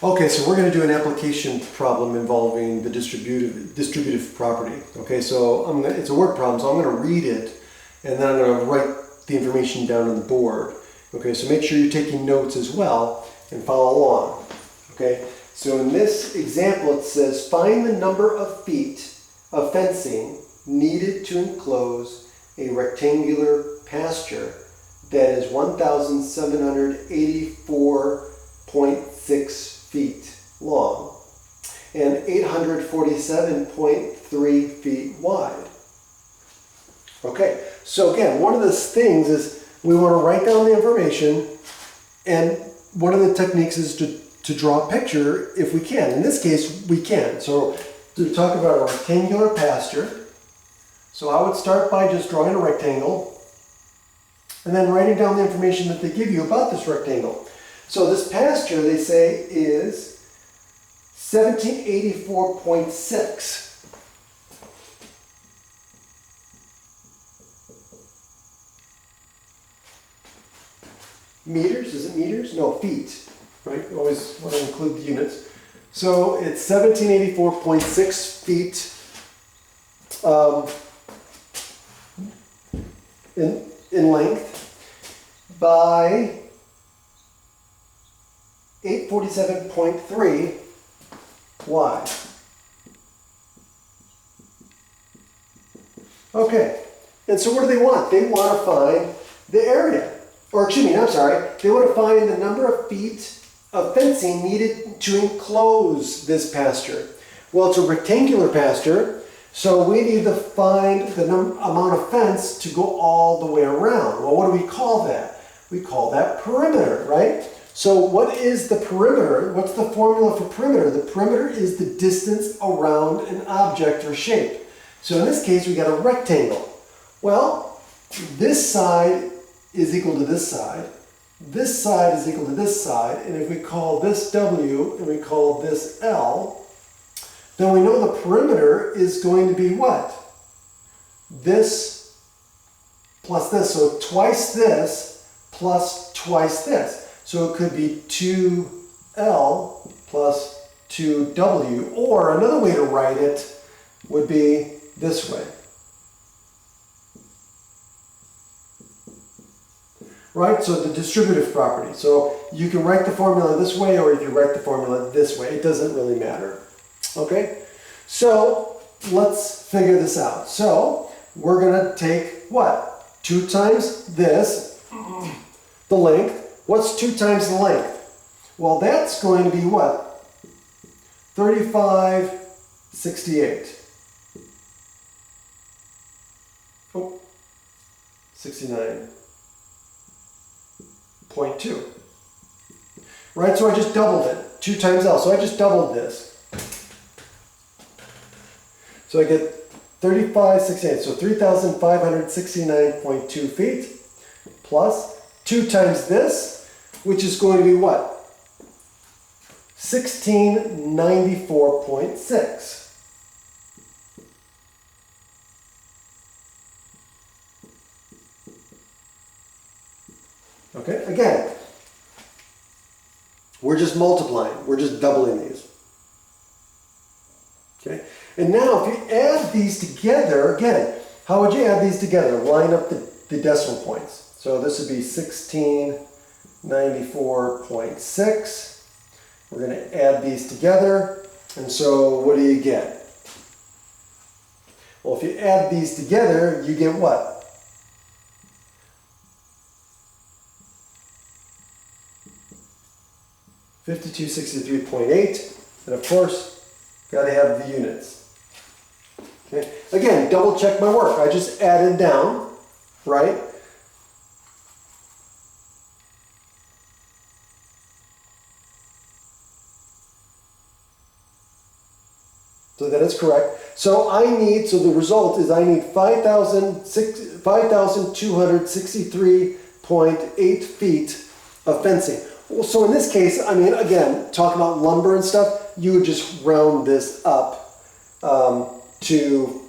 Okay, so we're going to do an application problem involving the distributive property. Okay, so it's a word problem, so I'm going to read it and then I'm going to write the information down on the board. Okay, so make sure you're taking notes as well and follow along. Okay, so in this example it says find the number of feet of fencing needed to enclose a rectangular pasture that is 1,784.6 feet long and 847.3 feet wide. Okay, so again, one of the things is we want to write down the information, and one of the techniques is to draw a picture if we can. In this case, we can. So to talk about a rectangular pasture, so I would start by just drawing a rectangle and then writing down the information that they give you about this rectangle. So this pasture, they say, is 1784.6. Meters, is it meters? No, feet, right? You always want to include the units. So it's 1784.6 feet in length by 847.3 wide. Okay, and so what do they want? They want to find the area. Or excuse me, I'm sorry, they want to find the number of feet of fencing needed to enclose this pasture. Well, it's a rectangular pasture, so we need to find the amount of fence to go all the way around. Well, what do we call that? We call that perimeter, right? So what is the perimeter? What's the formula for perimeter? The perimeter is the distance around an object or shape. So in this case, we got a rectangle. Well, this side is equal to this side is equal to this side, and if we call this W and we call this L, then we know the perimeter is going to be what? This plus this, so twice this plus twice this. So it could be 2L plus 2W, or another way to write it would be this way. Right, so the distributive property. So you can write the formula this way or you can write the formula this way. It doesn't really matter. Okay, so let's figure this out. So we're going to take what? 2 times this, the length. What's 2 times the length? Well, that's going to be what? 3568. Oh, 69.2. Right, so I just doubled it. 2 times L. So I just doubled this. So I get 3568. So 3,569.2 feet plus 2 times this, which is going to be what? 1694.6. Okay, again, we're just multiplying, we're just doubling these. Okay, and now if you add these together, again, how would you add these together? Line up the decimal points. So this would be 1694.6. We're going to add these together, and so what do you get? Well, if you add these together, you get what? 5263.8, and of course, got to have the units. Okay. Again, double check my work. I just added down, right? So that is correct. So the result is I need 5,263.8 feet of fencing. Well, so in this case, I mean, again, talking about lumber and stuff, you would just round this up to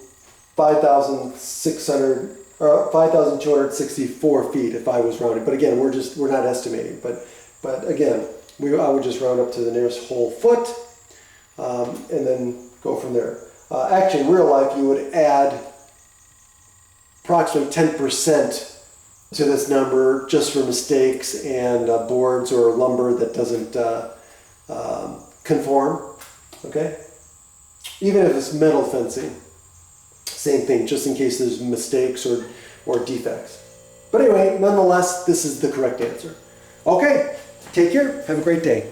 5,600 or 5,264 feet if I was rounding. But again, we're not estimating. But again, I would just round up to the nearest whole foot, and then go from there. Actually, in real life, you would add approximately 10% to this number just for mistakes and boards or lumber that doesn't conform, okay? Even if it's metal fencing, same thing, just in case there's mistakes or defects. But anyway, nonetheless, this is the correct answer. Okay, take care, have a great day.